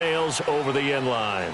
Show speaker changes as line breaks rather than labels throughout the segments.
Sails over the end line.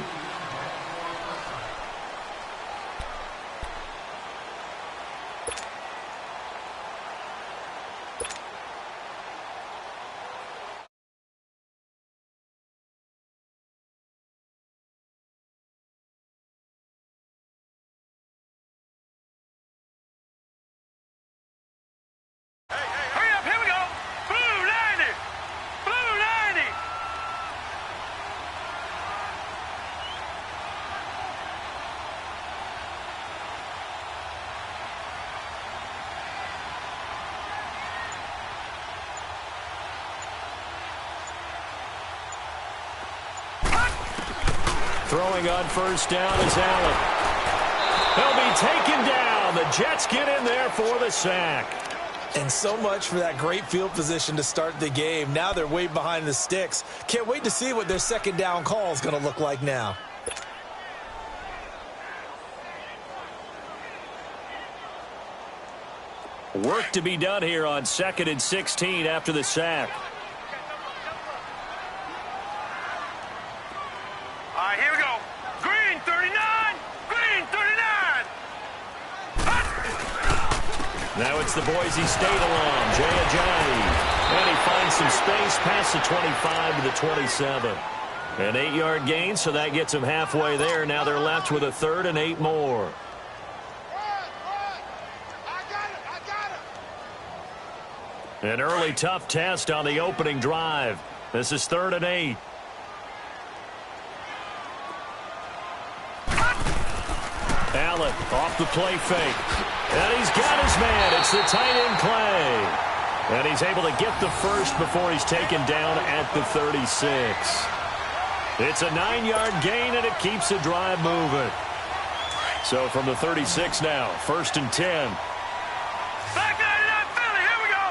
Throwing on first down is Allen. He'll be taken down. The Jets get in there for the sack.
And so much for that great field position to start the game. Now they're way behind the sticks. Can't wait to see what their second down call is going to look like now.
Work to be done here on 2nd and 16 after the sack.
Here we go. Green 39. Green 39.
Now it's the Boise State alum, Jay Ajayi. And he finds some space past the 25 to the 27. An 8-yard gain, so that gets him halfway there. Now they're left with a 3rd and 8 more. An early tough test on the opening drive. This is 3rd and 8. Allen off the play fake. And he's got his man. It's the tight end Clay. And he's able to get the first before he's taken down at the 36. It's a 9-yard gain, and it keeps the drive moving. So from the 36 now, 1st and 10.
Back 99 Philly. Here we go.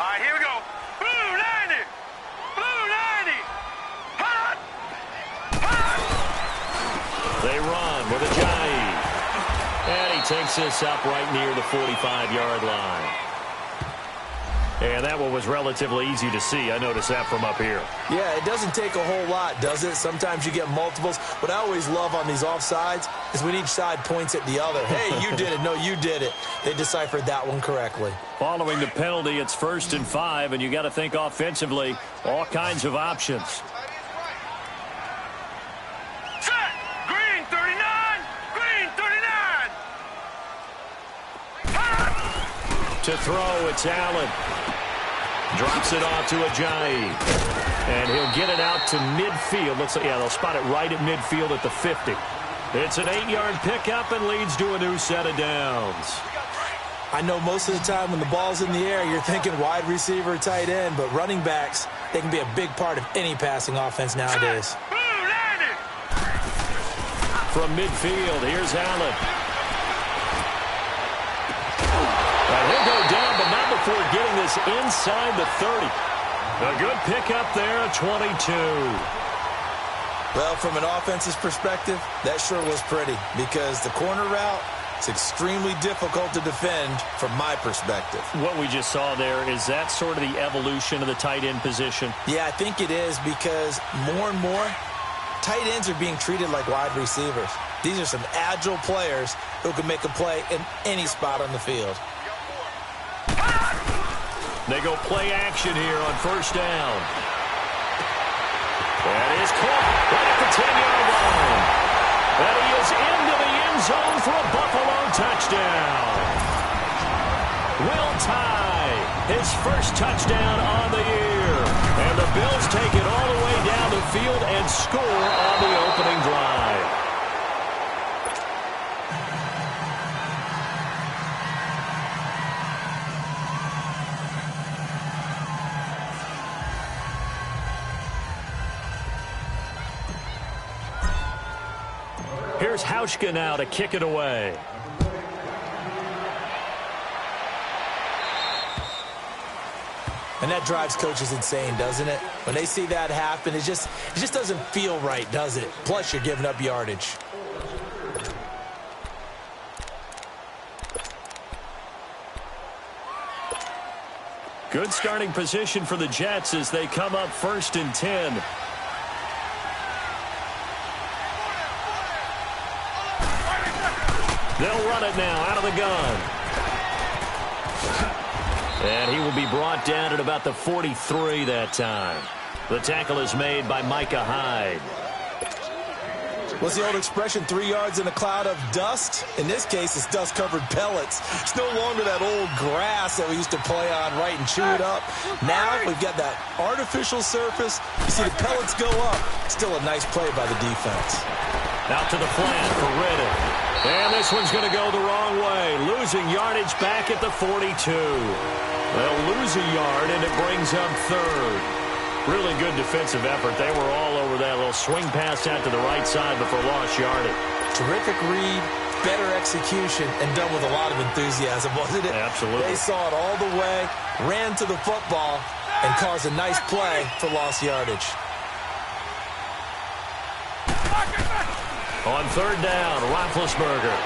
All right, here we go. Blue 90. Blue 90. Hot. Hot.
They run with Ajayi. And he takes this up right near the 45-yard line. And that one was relatively easy to see. I noticed that from up here.
Yeah, it doesn't take a whole lot, does it? Sometimes you get multiples. What I always love on these offsides is when each side points at the other. Hey, you did it. No, you did it. They deciphered that one correctly.
Following the penalty, it's 1st and 5, and you got to think offensively, all kinds of options.
Set. Green 39. Green 39. Hot.
To throw, it's Allen. Drops it off to Ajayi. And he'll get it out to midfield. Looks like, yeah, they'll spot it right at midfield at the 50. It's an 8-yard pickup and leads to a new set of downs.
I know most of the time when the ball's in the air, you're thinking wide receiver, tight end, but running backs, they can be a big part of any passing offense nowadays.
From midfield, here's Allen. And he'll go down, but not before getting this inside the 30. A good pickup there at 22.
Well, from an offense's perspective, that sure was pretty because the corner route is extremely difficult to defend from my perspective.
What we just saw there, is that sort of the evolution of the tight end position?
Yeah, I think it is because more and more, tight ends are being treated like wide receivers. These are some agile players who can make a play in any spot on the field.
They go play action here on 1st down. That is caught right at the 10-yard line. And he is into the end zone for a Buffalo touchdown. Will Tye, his first touchdown on the year. And the Bills take it all the way down the field and score on the opening drive. Here's Hauschka now to kick it away.
And that drives coaches insane, doesn't it? When they see that happen, it just doesn't feel right, does it? Plus, you're giving up yardage.
Good starting position for the Jets as they come up 1st and 10. They'll run it now out of the gun. And he will be brought down at about the 43 that time. The tackle is made by Micah Hyde.
What's the old expression, 3 yards in a cloud of dust? In this case, it's dust-covered pellets. It's no longer that old grass that we used to play on, right, and chew it up. Now we've got that artificial surface. You see the pellets go up. Still a nice play by the defense.
Out to the flat for Riddick. And this one's going to go the wrong way. Losing yardage back at the 42. They'll lose a yard, and it brings up third. Really good defensive effort. They were all over that little swing pass out to the right side before lost yardage.
Terrific read, better execution, and done with a lot of enthusiasm, wasn't it?
Absolutely.
They saw it all the way, ran to the football, and caused a nice play for lost yardage.
On third down, Roethlisberger.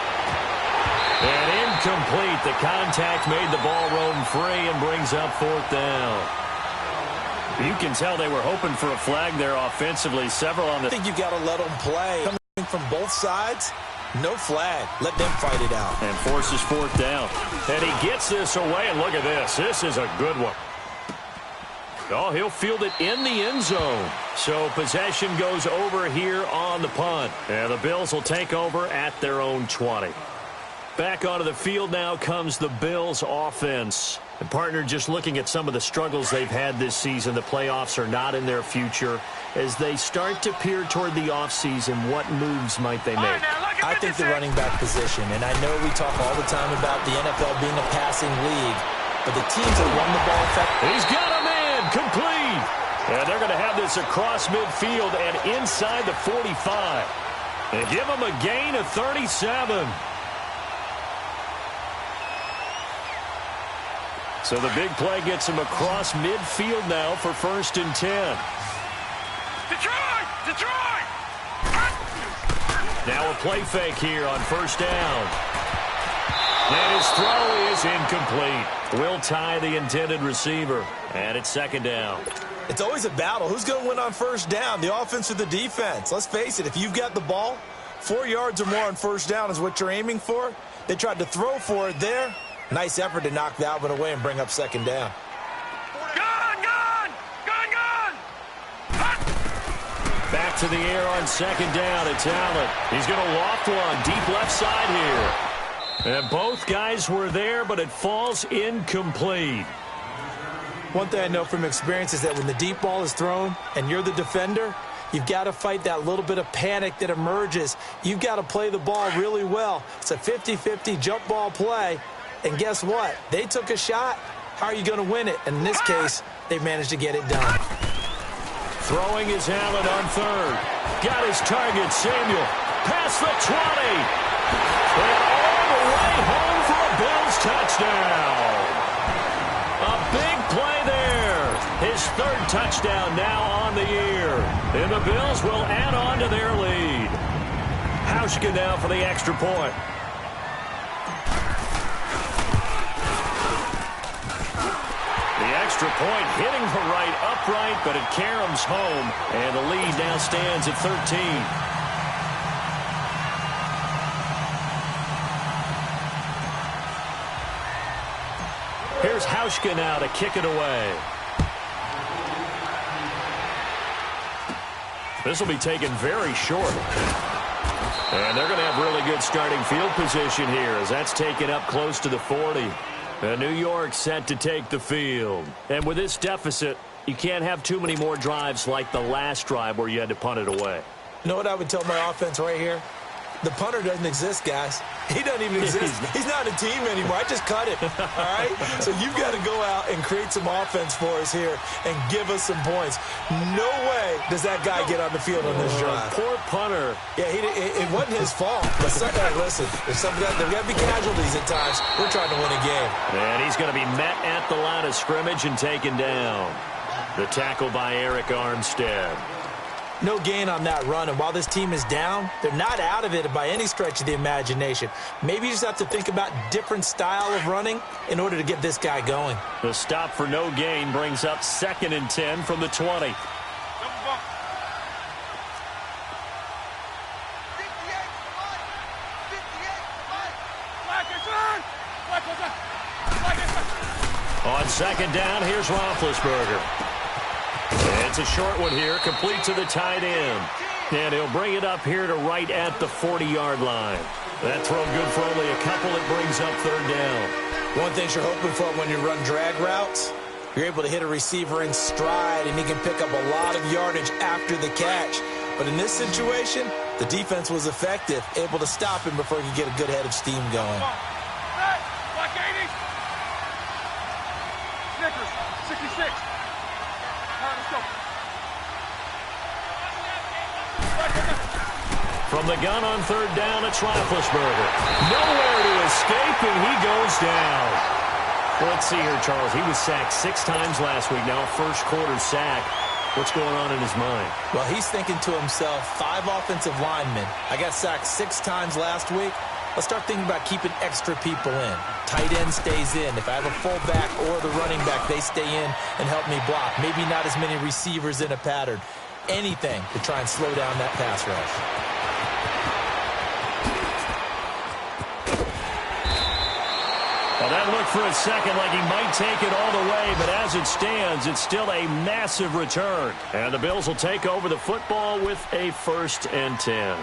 And incomplete. The contact made the ball roam free and brings up fourth down. You can tell they were hoping for a flag there offensively. Several on the...
I think you've got to let them play. Coming from both sides, no flag. Let them fight it out.
And forces fourth down. And he gets this away, and look at this. This is a good one. Oh, he'll field it in the end zone. So possession goes over here on the punt. And the Bills will take over at their own 20. Back onto the field now comes the Bills offense. And partner, just looking at some of the struggles they've had this season, the playoffs are not in their future. As they start to peer toward the offseason, what moves might they make?
I think the running back position, and I know we talk all the time about the NFL being a passing league, but the teams that run the ball effectively.
He's got a man, complete. And they're going to have this across midfield and inside the 45. And give them a gain of 37. So the big play gets him across midfield now for 1st and 10.
Detroit! Detroit!
Now a play fake here on 1st down. And his throw is incomplete. Will tie the intended receiver. And it's 2nd down.
It's always a battle. Who's going to win on 1st down, the offense or the defense? Let's face it, if you've got the ball, 4 yards or more on 1st down is what you're aiming for. They tried to throw for it there. Nice effort to knock that one away and bring up 2nd down.
Gun! Gun! Gun! Gun!
Back to the air on 2nd down. It's Allen. He's going to loft one deep left side here. And both guys were there, but it falls incomplete.
One thing I know from experience is that when the deep ball is thrown and you're the defender, you've got to fight that little bit of panic that emerges. You've got to play the ball really well. It's a 50-50 jump ball play. And guess what? They took a shot. How are you going to win it? And in this case, they managed to get it done.
Throwing is Allen on 3rd. Got his target, Samuel. Past the 20. And all the way home for a Bills touchdown. A big play there. His 3rd touchdown now on the year. And the Bills will add on to their lead. Hauschka now for the extra point. Extra point hitting the right upright, but it caroms home, and the lead now stands at 13. Here's Hauschka now to kick it away. This will be taken very short. And they're going to have really good starting field position here as that's taken up close to the 40. And New York set to take the field. And with this deficit, you can't have too many more drives like the last drive where you had to punt it away.
You know what I would tell my offense right here? The punter doesn't exist, guys. He doesn't even exist. He's not a team anymore. I just cut him, all right? So you've got to go out and create some offense for us here and give us some points. No way does that guy get on the field on this drive.
Poor punter.
Yeah, it wasn't his fault. But listen, there's got to be casualties at times. We're trying to win a game.
And he's going to be met at the line of scrimmage and taken down. The tackle by Eric Armstead.
No gain on that run, and while this team is down, they're not out of it by any stretch of the imagination. Maybe you just have to think about different style of running in order to get this guy going.
The stop for no gain brings up 2nd and 10 from the 20. On second down, here's Roethlisberger. It's a short one here, complete to the tight end. And he'll bring it up here to right at the 40-yard line. That throw good for only a couple. It brings up third down.
One thing you're hoping for when you run drag routes, you're able to hit a receiver in stride, and he can pick up a lot of yardage after the catch. But in this situation, the defense was effective, able to stop him before he could get a good head of steam going.
Black 80. Snickers, 66. All right, let's go.
From the gun on third down, it's Roethlisberger. Nowhere to escape, and he goes down. Well, let's see here, Charles. He was sacked 6 times last week. Now first quarter sack. What's going on in his mind?
Well, he's thinking to himself, 5 offensive linemen. I got sacked 6 times last week. Let's start thinking about keeping extra people in. Tight end stays in. If I have a fullback or the running back, they stay in and help me block. Maybe not as many receivers in a pattern. Anything to try and slow down that pass rush.
Well, that looked for a second like he might take it all the way, but as it stands, it's still a massive return. And the Bills will take over the football with a 1st and 10.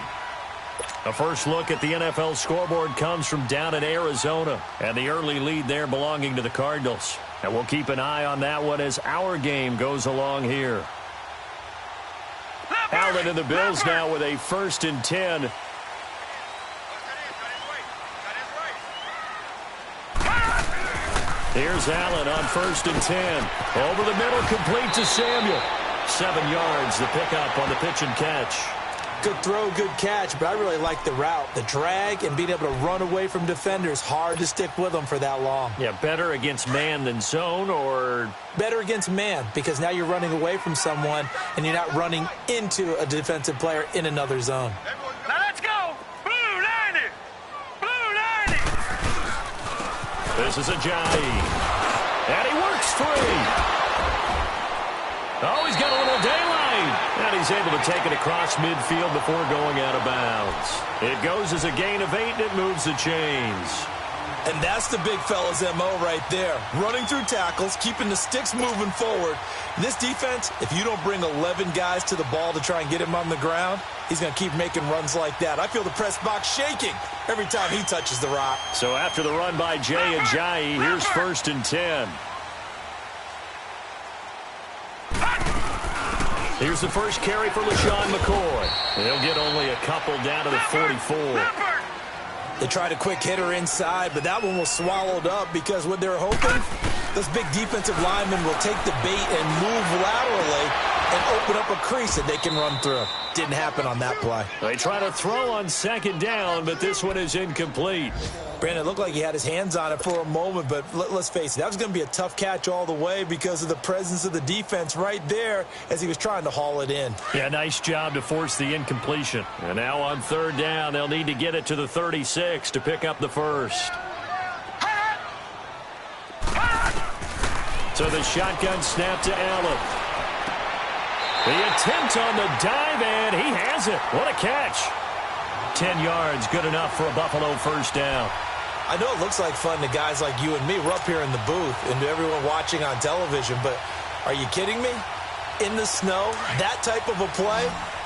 A first look at the NFL scoreboard comes from down in Arizona, and the early lead there belonging to the Cardinals. And we'll keep an eye on that one as our game goes along here. Allen and the Bills now with a 1st and 10. Here's Allen on 1st and 10. Over the middle, complete to Samuel. 7 yards, the pickup on the pitch and catch.
Good throw, good catch, but I really like the route. The drag and being able to run away from defenders, hard to stick with them for that long.
Yeah, better against man than zone, or?
Better against man, because now you're running away from someone and you're not running into a defensive player in another zone.
Now let's go. Blue 90. Blue 90.
This is Ajayi. And he works free. Oh, he's got a little daylight. And he's able to take it across midfield before going out of bounds. It goes as a gain of 8, and it moves the chains.
And that's the big fella's MO right there. Running through tackles, keeping the sticks moving forward. This defense, if you don't bring 11 guys to the ball to try and get him on the ground, he's going to keep making runs like that. I feel the press box shaking every time he touches the rock.
So after the run by Jay Ajayi, here's 1st and 10. Here's the first carry for LaShawn McCoy. He'll get only a couple down to the 44.
They tried a quick hitter inside, but that one was swallowed up because what they're hoping, those big defensive linemen will take the bait and move laterally and open up a crease that they can run through. Didn't happen on that play.
They try to throw on 2nd down, but this one is incomplete.
Brandon, it looked like he had his hands on it for a moment, but let's face it, that was going to be a tough catch all the way because of the presence of the defense right there as he was trying to haul it in.
Yeah, nice job to force the incompletion. And now on 3rd down, they'll need to get it to the 36 to pick up the first. So the shotgun snap to Allen. The attempt on the dive, and he has it. What a catch. 10 yards, good enough for a Buffalo 1st down.
I know it looks like fun to guys like you and me. We're up here in the booth and to everyone watching on television, but are you kidding me? In the snow, that type of a play,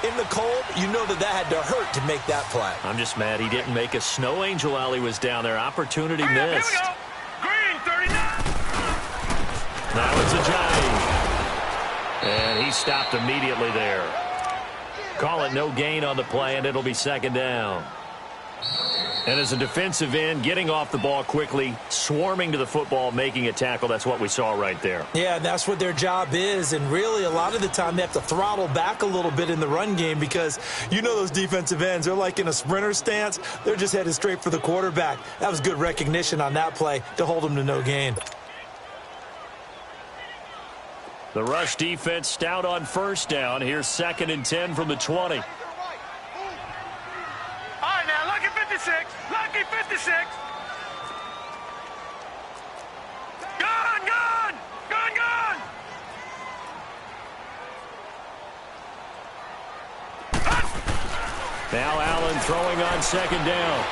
in the cold, you know that had to hurt to make that play.
I'm just mad he didn't make a snow angel while he was down there. Opportunity missed.
Here we go. Green 39.
Now it's Ajayi. And he stopped immediately there. Call it no gain on the play, and it'll be 2nd down. And as a defensive end, getting off the ball quickly, swarming to the football, making a tackle, that's what we saw right there.
Yeah, that's what their job is, and really a lot of the time they have to throttle back a little bit in the run game because you know those defensive ends, they're like in a sprinter stance. They're just headed straight for the quarterback. That was good recognition on that play to hold them to no gain.
The rush defense stout on 1st down. Here's 2nd and 10 from the 20.
All right, now, lucky 56. Lucky 56. Gun, gun. Gun, gun.
Now Allen throwing on 2nd down.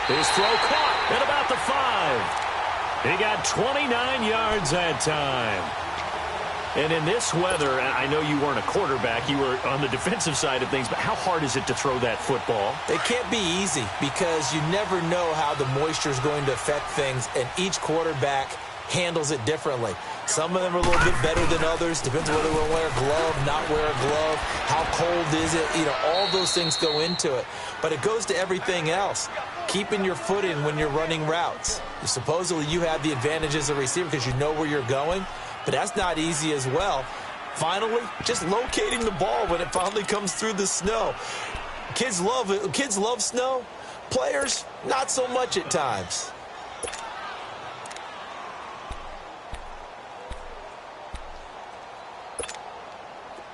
His throw caught at about the 5. He got 29 yards that time. And in this weather, I know you weren't a quarterback. You were on the defensive side of things, but how hard is it to throw that football?
It can't be easy because you never know how the moisture is going to affect things, and each quarterback handles it differently. Some of them are a little bit better than others. Depends on whether they want to wear a glove, not wear a glove, how cold is it. You know, all those things go into it. But it goes to everything else. Keeping your foot in when you're running routes. Supposedly you have the advantage as a receiver because you know where you're going, but that's not easy as well. Finally, just locating the ball when it finally comes through the snow. Kids love it. Kids love snow. Players, not so much at times.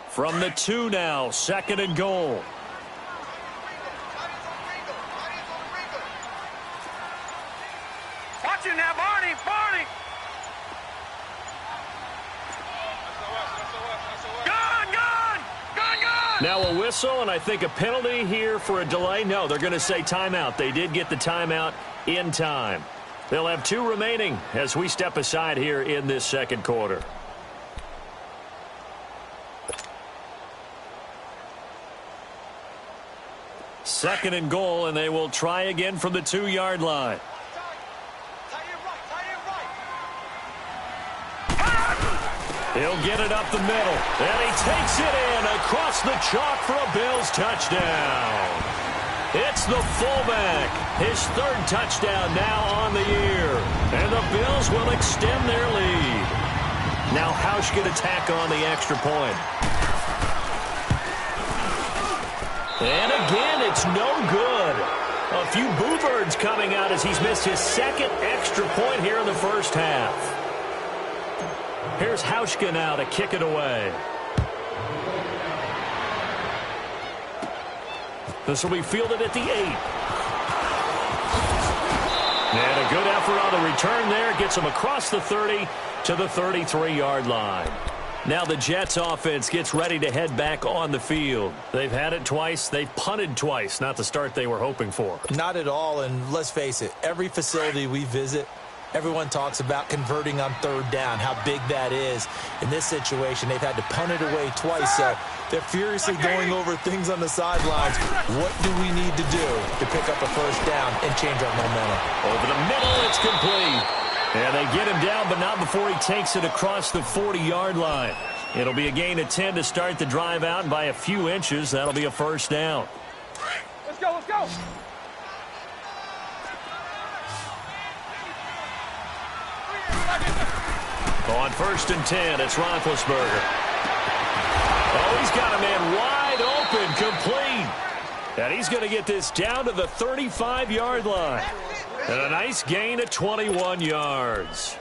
From the 2 now, 2nd and goal.
Watch it now, Barney, Barney. Gun, gun, gun, gun.
Now a whistle, and I think a penalty here for a delay. No, they're going to say timeout. They did get the timeout in time. They'll have 2 remaining as we step aside here in this 2nd quarter. Second and goal, and they will try again from the 2-yard line. He'll get it up the middle, and he takes it in across the chalk for a Bills touchdown. It's the fullback, his 3rd touchdown now on the year, and the Bills will extend their lead. Now Hausch going to tack on the extra point. And again, it's no good. A few boo birds coming out as he's missed his 2nd extra point here in the first half. Here's Hauschka now to kick it away. This will be fielded at the 8. And a good effort on the return there. Gets him across the 30 to the 33-yard line. Now the Jets offense gets ready to head back on the field. They've had it twice. They've punted twice. Not the start they were hoping for.
Not at all, and let's face it, every facility we visit, everyone talks about converting on 3rd down, how big that is. In this situation, they've had to punt it away twice, so they're furiously going over things on the sidelines. What do we need to do to pick up a 1st down and change our momentum?
Over the middle, it's complete. And they get him down, but not before he takes it across the 40-yard line. It'll be a gain of 10 to start the drive out, and by a few inches, that'll be a 1st down.
Let's go, let's go.
On 1st and 10, it's Roethlisberger. Oh, he's got a man wide open, complete. And he's going to get this down to the 35-yard line. And a nice gain of 21 yards.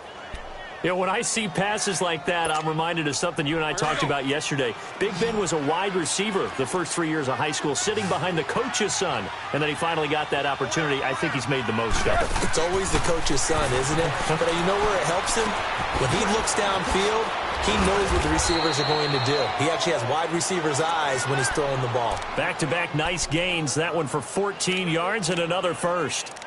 You know, when I see passes like that, I'm reminded of something you and I talked about yesterday. Big Ben was a wide receiver the first 3 years of high school, sitting behind the coach's son. And then he finally got that opportunity. I think he's made the most of it.
It's always the coach's son, isn't it? But you know where it helps him? When he looks downfield, he knows what the receivers are going to do. He actually has wide receivers' eyes when he's throwing the ball.
Back-to-back nice gains. That one for 14 yards and another 1st.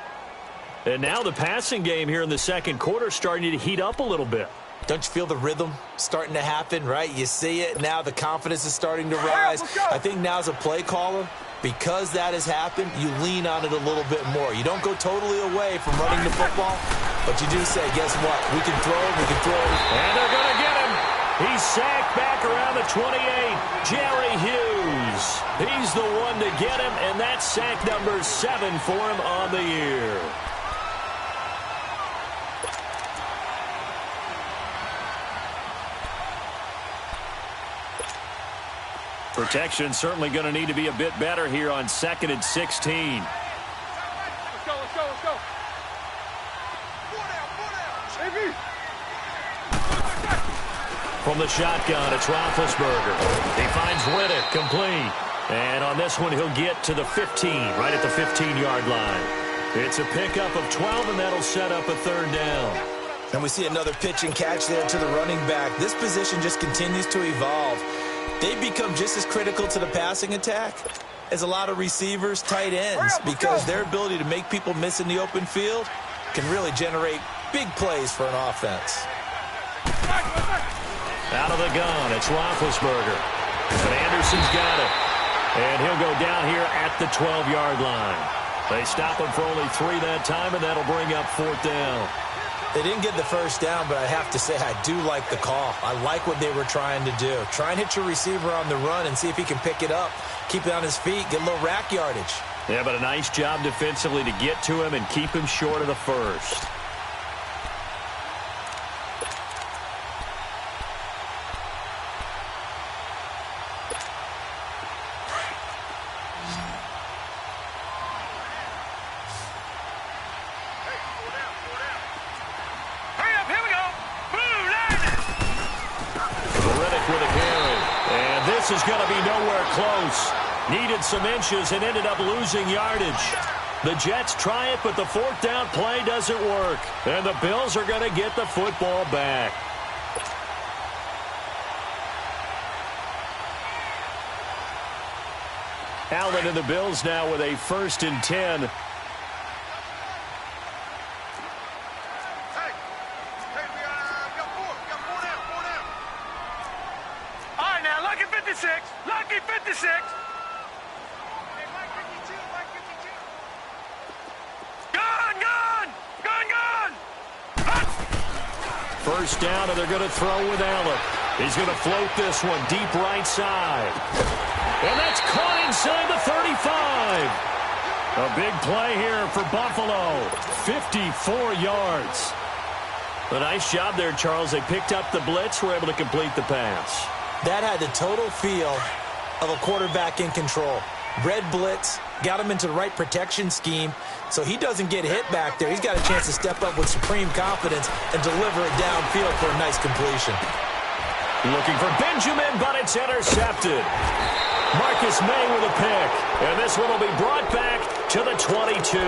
And now the passing game here in the 2nd quarter starting to heat up a little bit.
Don't you feel the rhythm starting to happen, right? You see it. Now the confidence is starting to rise. I think now as a play caller, because that has happened, you lean on it a little bit more. You don't go totally away from running the football, but you do say, guess what? We can throw it, we can throw it.
And they're going to get him. He's sacked back around the 28. Jerry Hughes. He's the one to get him, and that's sack number 7 for him on the year. Protection certainly going to need to be a bit better here on 2nd and 16.
Let's go, let's go, let's go. Baby.
From the shotgun, it's Roethlisberger. He finds Riddick, complete. And on this one, he'll get to the 15, right at the 15-yard line. It's a pickup of 12, and that'll set up a 3rd down.
And we see another pitch and catch there to the running back. This position just continues to evolve. They become just as critical to the passing attack as a lot of receivers, tight ends, because their ability to make people miss in the open field can really generate Big plays for an offense.
Out of the gun, it's Roethlisberger. And Anderson's got it. And he'll go down here at the 12-yard line. They stop him for only 3 that time, and that'll bring up 4th down.
They didn't get the first down, but I have to say I do like the call. I like what they were trying to do. Try and hit your receiver on the run and see if he can pick it up. Keep it on his feet, get a little rack yardage.
Yeah, but a nice job defensively to get to him and keep him short of the first. Is going to be nowhere close. Needed some inches and ended up losing yardage. The Jets try it, but the 4th down play doesn't work. And the Bills are going to get the football back. Allen and the Bills now with a 1st and 10.
Lucky 56. Gun.
First down, and they're going to throw with Allen. He's going to float this one deep right side. And that's caught inside the 35. A big play here for Buffalo. 54 yards. A nice job there, Charles. They picked up the blitz, were able to complete the pass.
That had the total feel of a quarterback in control. Red blitz, got him into the right protection scheme, so he doesn't get hit back there. He's got a chance to step up with supreme confidence and deliver it downfield for a nice completion.
Looking for Benjamin, but it's intercepted. Marcus May with a pick, and this one will be brought back to the 22.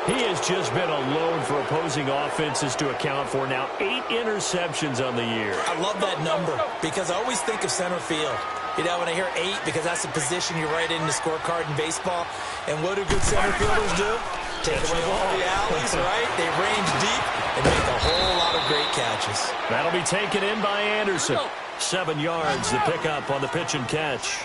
He has just been a load for opposing offenses to account for. Now 8 interceptions on the year.
I love that number because I always think of center field. You know, when I hear 8, because that's the position you write in the scorecard in baseball. And what do good center fielders do? Take away all the alleys, right? They range deep and make a whole lot of great catches.
That'll be taken in by Anderson. 7 yards, the pickup on the pitch and catch.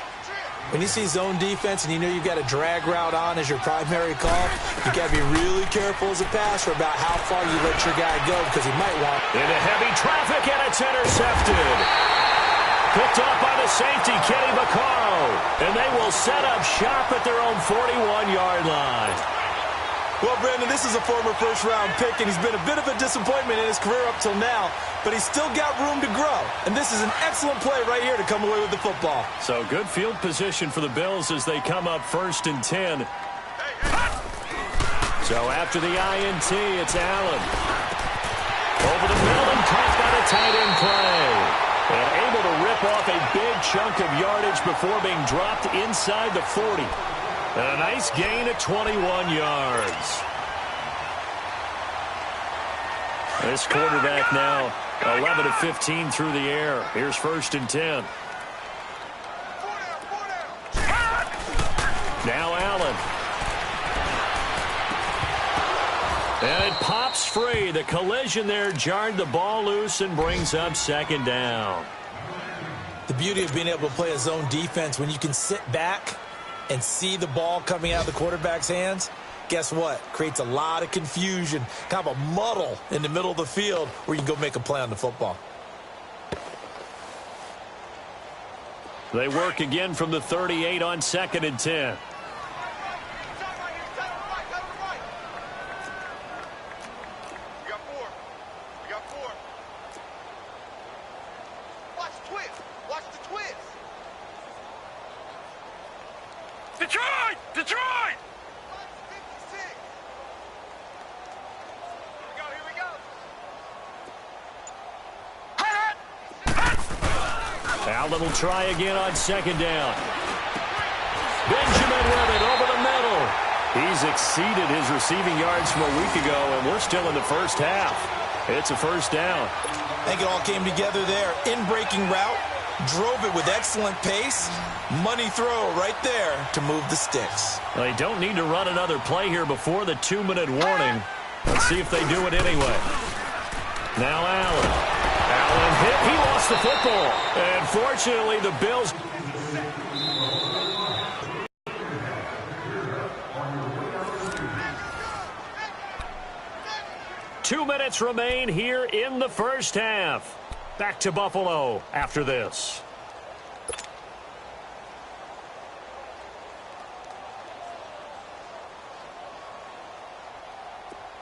When you see zone defense and you know you've got a drag route on as your primary call, you got to be really careful as a passer about how far you let your guy go because he might want.
Into heavy traffic, and it's intercepted. Picked off by the safety, Kenny Vaccaro. And they will set up shop at their own 41-yard line.
Well, Brandon, this is a former first-round pick, and he's been a bit of a disappointment in his career up till now, but he's still got room to grow. And this is an excellent play right here to come away with the football.
So good field position for the Bills as they come up 1st and 10. So after the INT, it's Allen. Over the middle and caught by the tight end play. And able to rip off a big chunk of yardage before being dropped inside the 40. And a nice gain of 21 yards. This quarterback now 11 of 15 through the air. Here's 1st and 10. Now Allen. And it pops free. The collision there jarred the ball loose and brings up 2nd down.
The beauty of being able to play a zone defense when you can sit back and see the ball coming out of the quarterback's hands, guess what? Creates a lot of confusion, kind of a muddle in the middle of the field where you can go make a play on the football.
They work again from the 38 on 2nd and 10.
Detroit!
Allen will try again on 2nd down. Benjamin with it over the middle. He's exceeded his receiving yards from a week ago, and we're still in the first half. It's a 1st down.
I think it all came together there. In-breaking route, drove it with excellent pace. Money throw right there to move the sticks.
They don't need to run another play here before the 2-minute warning. Let's see if they do it anyway. Now Allen. Allen hit. He lost the football. And fortunately, the Bills... 2 minutes remain here in the first half. Back to Buffalo after this.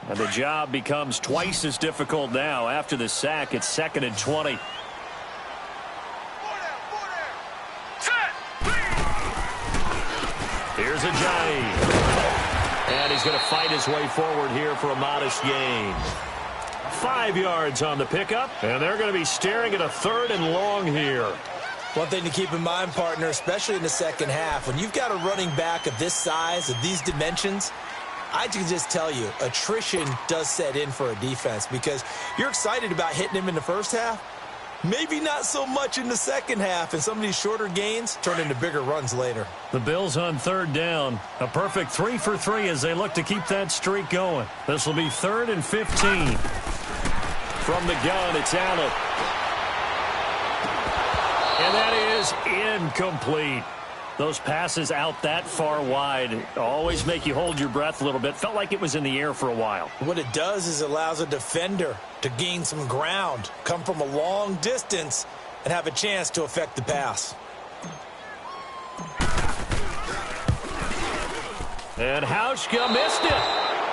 And the job becomes twice as difficult now. After the sack, it's 2nd and 20. Here's Ajayi. And he's going to fight his way forward here for a modest gain. 5 yards on the pickup, and they're going to be staring at a 3rd and long here.
One thing to keep in mind, partner, especially in the second half, when you've got a running back of this size, of these dimensions, I can just tell you, attrition does set in for a defense because you're excited about hitting him in the first half. Maybe not so much in the second half, and some of these shorter gains turn into bigger runs later.
The Bills on 3rd down. A perfect 3 for 3 as they look to keep that streak going. This will be 3rd and 15. From the gun, it's Allen. And that is incomplete. Those passes out that far wide always make you hold your breath a little bit. Felt like it was in the air for a while.
What it does is it allows a defender to gain some ground, come from a long distance, and have a chance to affect the pass.
And Hauschka missed it.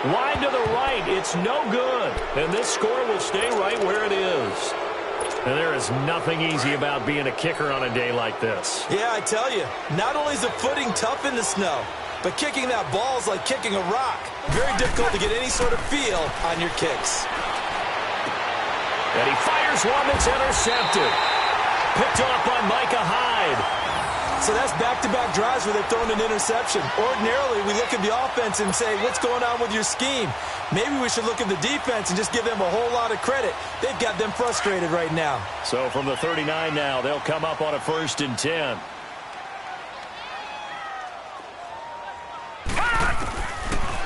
Wide to the right. It's no good. And this score will stay right where it is. And there is nothing easy about being a kicker on a day like this.
Yeah, I tell you, not only is the footing tough in the snow, but kicking that ball is like kicking a rock. Very difficult to get any sort of feel on your kicks.
And he fires one that's intercepted. Picked off by Micah Hyde.
So that's back-to-back drives where they've thrown an interception. Ordinarily, we look at the offense and say, what's going on with your scheme? Maybe we should look at the defense and just give them a whole lot of credit. They've got them frustrated right now.
So from the 39 now, they'll come up on a 1st and 10.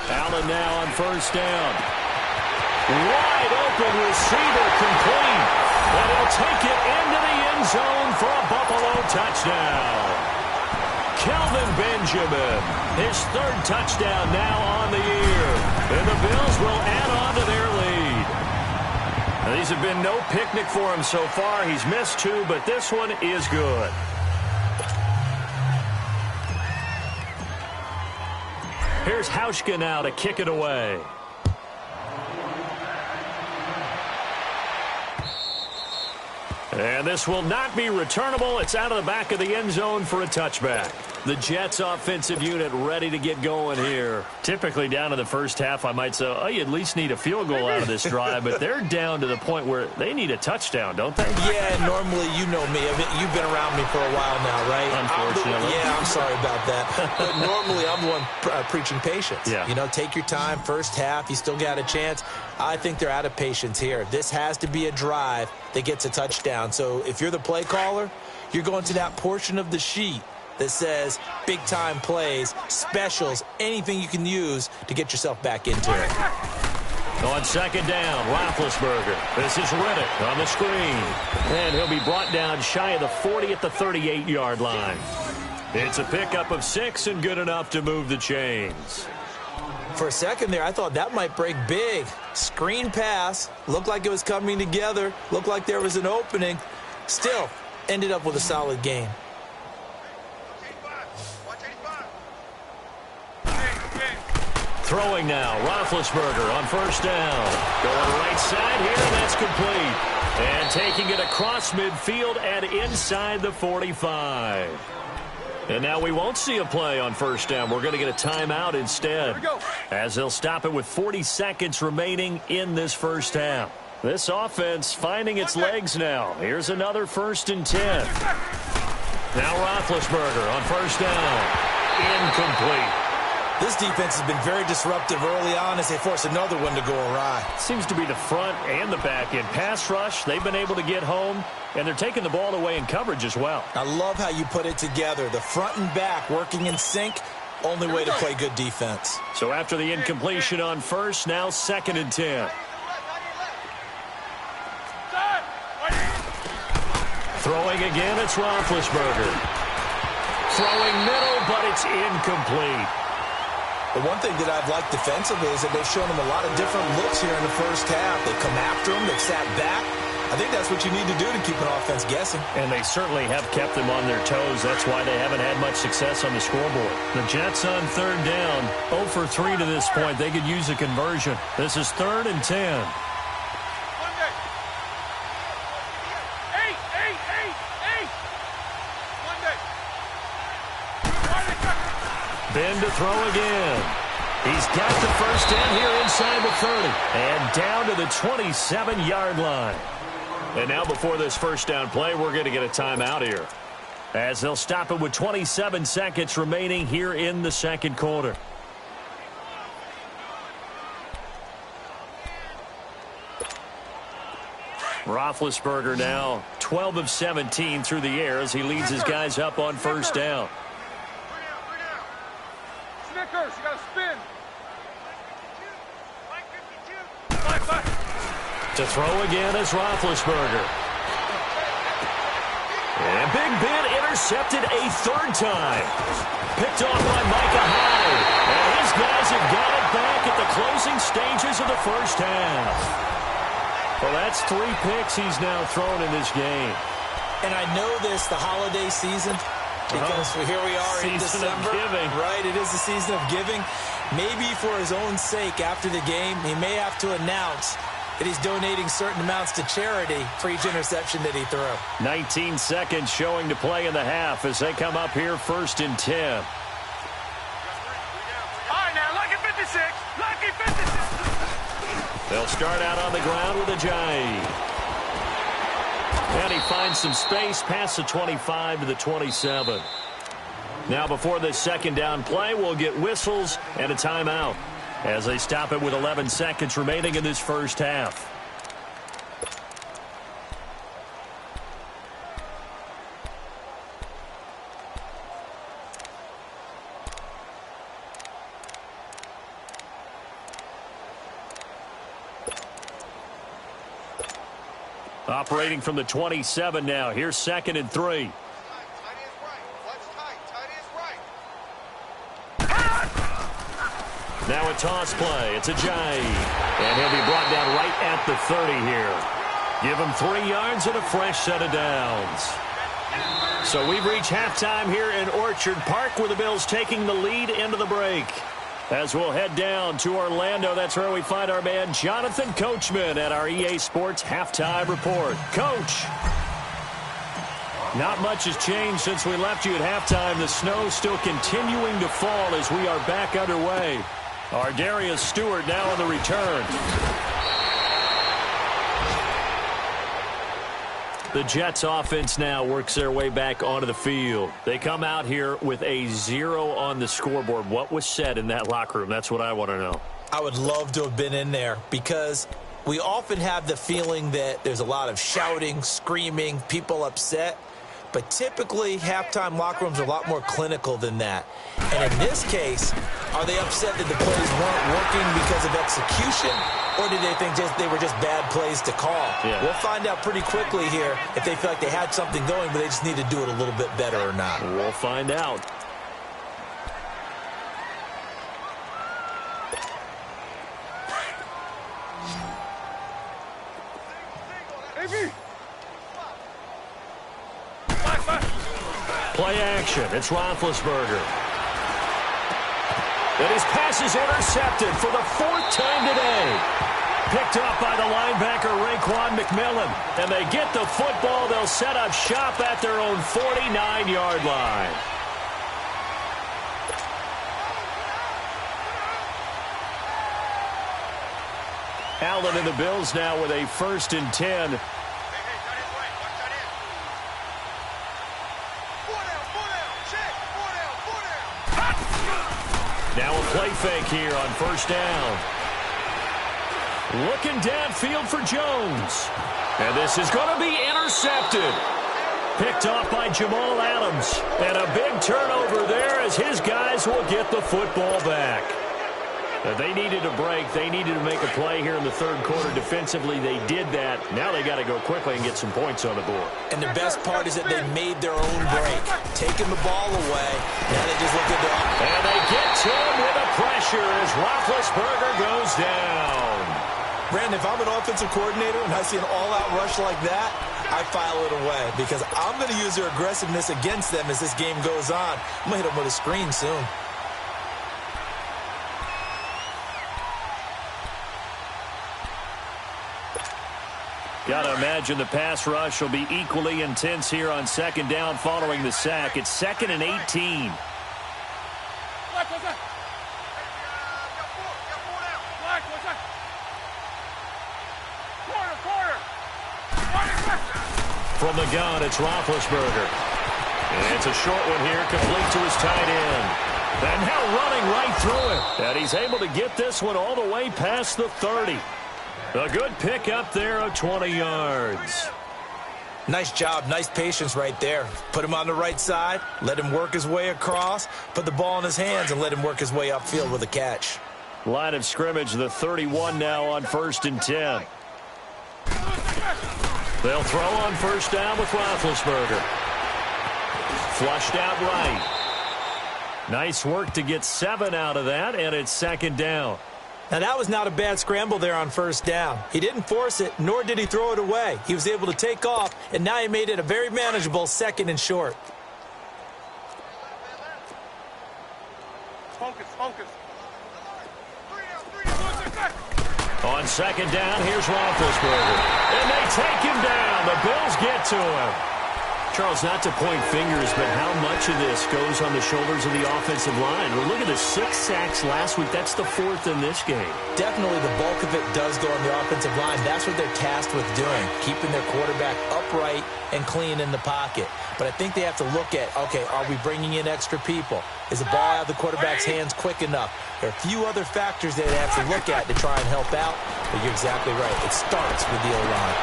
Allen now on 1st down. Wide open receiver complete. And he'll take it into the end zone for a Buffalo touchdown. Kelvin Benjamin, his 3rd touchdown now on the year. And the Bills will add on to their lead. Now, these have been no picnic for him so far. He's missed 2, but this one is good. Here's Hauschka now to kick it away. And this will not be returnable. It's out of the back of the end zone for a touchback. The Jets offensive unit ready to get going here. Typically down in the first half, I might say, oh, you at least need a field goal out of this drive, but they're down to the point where they need a touchdown, don't they?
Yeah, normally, you know me. I mean, you've been around me for a while now, right?
Unfortunately.
I'm sorry about that. But normally, I'm the one preaching patience.
Yeah.
You know, take your time. First half, you still got a chance. I think they're out of patience here. This has to be a drive that gets a touchdown. So if you're the play caller, you're going to that portion of the sheet that says big-time plays, specials, anything you can use to get yourself back into it.
On 2nd down, Roethlisberger. This is Riddick on the screen. And he'll be brought down shy of the 40 at the 38-yard line. It's a pickup of 6 and good enough to move the chains.
For a second there, I thought that might break big. Screen pass, looked like it was coming together, looked like there was an opening. Still, ended up with a solid gain.
Throwing now, Roethlisberger on 1st down. Going right side here, and that's complete. And taking it across midfield and inside the 45. And now we won't see a play on 1st down. We're going to get a timeout instead, as they'll stop it with 40 seconds remaining in this first half. This offense finding its legs now. Here's another 1st and 10. Now Roethlisberger on 1st down. Incomplete.
This defense has been very disruptive early on as they force another one to go awry.
Seems to be the front and the back end. Pass rush, they've been able to get home, and they're taking the ball away in coverage as well.
I love how you put it together. The front and back working in sync. Only way to play good defense.
So after the incompletion on first, now 2nd and 10. Throwing again, it's Roethlisberger. Throwing middle, but it's incomplete.
The one thing that I've liked defensively is that they've shown him a lot of different looks here in the first half. They come after him, they've sat back. I think that's what you need to do to keep an offense guessing.
And they certainly have kept them on their toes. That's why they haven't had much success on the scoreboard. The Jets on 3rd down, 0 for 3 to this point. They could use a conversion. This is 3rd and 10. Ben to throw again. He's got the first down here inside the 30. And down to the 27-yard line. And now before this first down play, we're going to get a timeout here, as they'll stop it with 27 seconds remaining here in the second quarter. Roethlisberger now 12 of 17 through the air as he leads his guys up on first down.
Snickers, you got to spin.
To throw again is Roethlisberger. And Big Ben intercepted a 3rd time. Picked off by Micah Hyde. And his guys have got it back at the closing stages of the first half. Well, that's 3 picks he's now thrown in this game.
And I know this, the holiday season, because here we are in December.
Of giving.
Right, it is the season of giving. Maybe for his own sake after the game, he may have to announce that he's donating certain amounts to charity for each interception that he threw.
19 seconds showing to play in the half as they come up here 1st and 10.
All right, now, lucky 56. Lucky 56.
They'll start out on the ground with Ajayi. And he finds some space past the 25 to the 27. Now before this second down play, we'll get whistles and a timeout as they stop it with 11 seconds remaining in this first half. Operating from the 27 now. Here's 2nd and 3. Now a toss play. It's Ajayi. And he'll be brought down right at the 30 here. Give him 3 yards and a fresh set of downs. So we've reached halftime here in Orchard Park, with the Bills taking the lead into the break. As we'll head down to Orlando, that's where we find our man Jonathan Coachman at our EA Sports Halftime Report. Coach, not much has changed since we left you at halftime. The snow still continuing to fall as we are back underway. Our Darius Stewart now on the return. The Jets offense now works their way back onto the field. They come out here with a 0 on the scoreboard. What was said in that locker room? That's what I want to know.
I would love to have been in there, because we often have the feeling that there's a lot of shouting, screaming, people upset. But typically, halftime locker rooms are a lot more clinical than that. And in this case, are they upset that the plays weren't working because of execution, or did they think they were just bad plays to call?
Yeah.
We'll find out pretty quickly here if they feel like they had something going, but they just need to do it a little bit better or not.
We'll find out. Play action. It's Roethlisberger. And his pass is intercepted for the 4th time today. Picked off by the linebacker, Raekwon McMillan. And they get the football. They'll set up shop at their own 49-yard line. Allen and the Bills now with a 1st and 10. Now a play fake here on first down. Looking downfield for Jones. And this is going to be intercepted. Picked off by Jamal Adams. yards. And a big turnover there as his guys will get the football back. They needed a break. They needed to make a play here in the third quarter. Defensively, they did that. Now they got to go quickly and get some points on the board.
And the best part is that they made their own break, taking the ball away. Now they just look at the...
And they get to him with a pressure as Roethlisberger goes down.
Brandon, if I'm an offensive coordinator and I see an all-out rush like that, I file it away because I'm going to use their aggressiveness against them as this game goes on. I'm going to hit them with a screen soon.
Got to imagine the pass rush will be equally intense here on second down following the sack. It's 2nd and 18. From the gun, it's Roethlisberger. And it's a short one here, complete to his tight end. And now running right through it. And he's able to get this one all the way past the 30. A good pickup there of 20 yards.
Nice job, nice patience right there. Put him on the right side, let him work his way across, put the ball in his hands, and let him work his way upfield with a catch.
Line of scrimmage, the 31 now on 1st and 10. They'll throw on first down with Roethlisberger. Flushed out right. Nice work to get 7 out of that, and it's 2nd down.
Now, that was not a bad scramble there on first down. He didn't force it, nor did he throw it away. He was able to take off, and now he made it a very manageable 2nd and short.
Focus.
On 2nd down, here's Roethlisberger. And they take him down. The Bills get to him. Charles, not to point fingers, but how much of this goes on the shoulders of the offensive line? Well, look at the 6 sacks last week. That's the 4th in this game.
Definitely the bulk of it does go on the offensive line. That's what they're tasked with doing, keeping their quarterback upright and clean in the pocket. But I think they have to look at, okay, are we bringing in extra people? Is the ball out of the quarterback's hands quick enough? There are a few other factors they have to look at to try and help out. But you're exactly right. It starts with the O-line.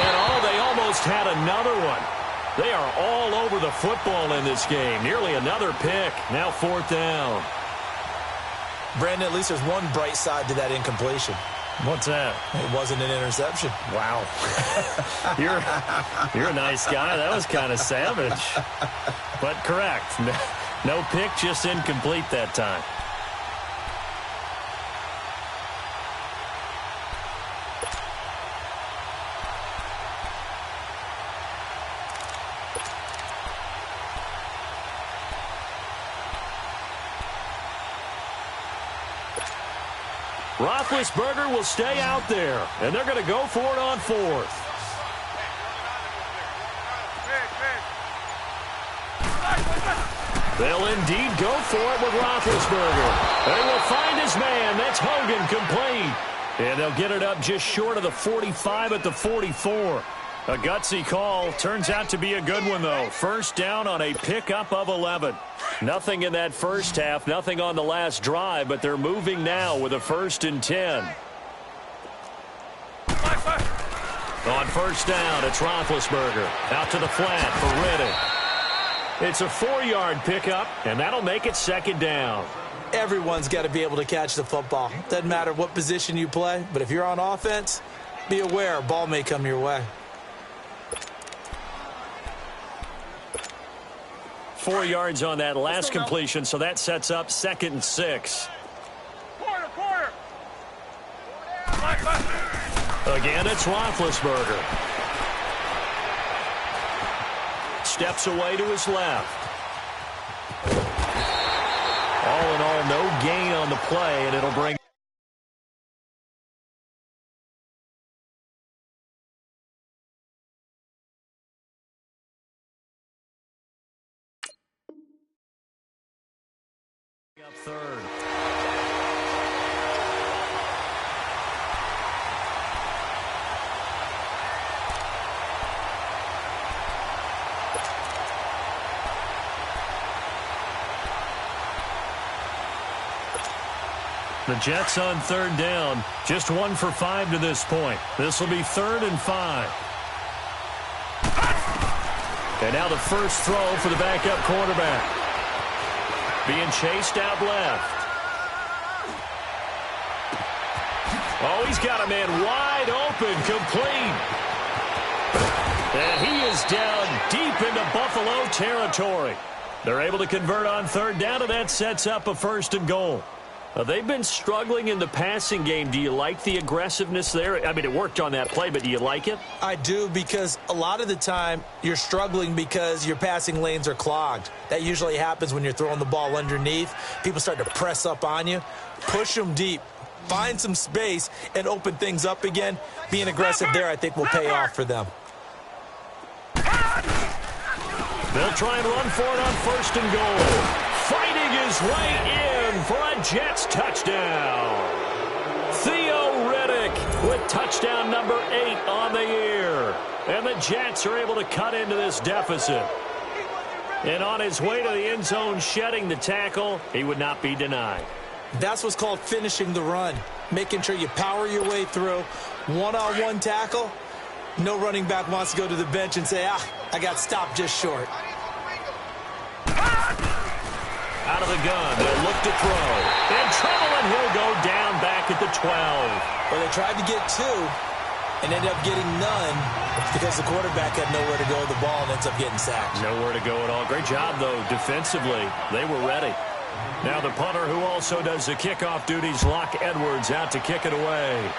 And they almost had another one. They are all over the football in this game. Nearly another pick. Now 4th down.
Brandon, at least there's one bright side to that incompletion.
What's that?
It wasn't an interception.
Wow. You're a nice guy. That was kind of savage. But correct. No pick, just incomplete that time. Roethlisberger will stay out there, and they're going to go for it on 4th. They'll indeed go for it with Roethlisberger. They will find his man. That's Hogan, complete. And they'll get it up just short of the 45 at the 44. A gutsy call. Turns out to be a good one, though. First down on a pickup of 11. Nothing in that first half, nothing on the last drive, but they're moving now with a 1st and 10. On first down, it's Roethlisberger. Out to the flat for Riddick. It's a 4-yard pickup, and that'll make it 2nd down.
Everyone's got to be able to catch the football. Doesn't matter what position you play, but if you're on offense, be aware a ball may come your way.
4 yards on that last completion, so that sets up 2nd and 6.
Quarter.
Again, it's Roethlisberger. Steps away to his left. All in all, no gain on the play, and it'll bring... up third. The Jets on 3rd down. Just 1 for 5 to this point. This will be 3rd and 5. And now the first throw for the backup quarterback. Being chased out left. Oh, he's got a man wide open, complete. And he is down deep into Buffalo territory. They're able to convert on third down, and that sets up a 1st and goal. They've been struggling in the passing game. Do you like the aggressiveness there? I mean, it worked on that play, but do you like it?
I do, because a lot of the time you're struggling because your passing lanes are clogged. That usually happens when you're throwing the ball underneath. People start to press up on you. Push them deep. Find some space and open things up again. Being aggressive there, I think, will pay off for them.
They'll try and run for it on 1st and goal. Fighting his way in for a Jets touchdown. Theo Riddick with touchdown number 8 on the year. And the Jets are able to cut into this deficit. And on his way to the end zone, shedding the tackle, he would not be denied.
That's what's called finishing the run. Making sure you power your way through. One-on-one tackle. No running back wants to go to the bench and say, I got stopped just short.
Out of the gun, they'll look to throw. In trouble, and he'll go down back at the 12.
Well, they tried to get 2 and ended up getting none because the quarterback had nowhere to go with the ball and ends up getting sacked.
Nowhere to go at all. Great job, though, defensively. They were ready. Now the punter, who also does the kickoff duties, Locke Edwards, out to kick it away.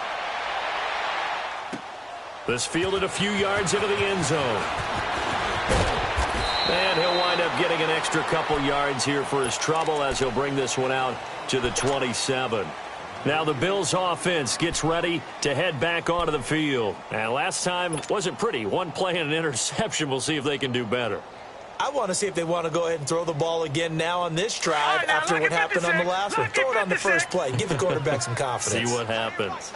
This fielded a few yards into the end zone. And he'll wind up getting an extra couple yards here for his trouble as he'll bring this one out to the 27. Now the Bills offense gets ready to head back onto the field. And last time wasn't pretty. One play and an interception. We'll see if they can do better.
I want to see if they want to go ahead and throw the ball again now on this drive after what happened on the last one. Throw it on the first play. Give the quarterback some confidence.
See what happens.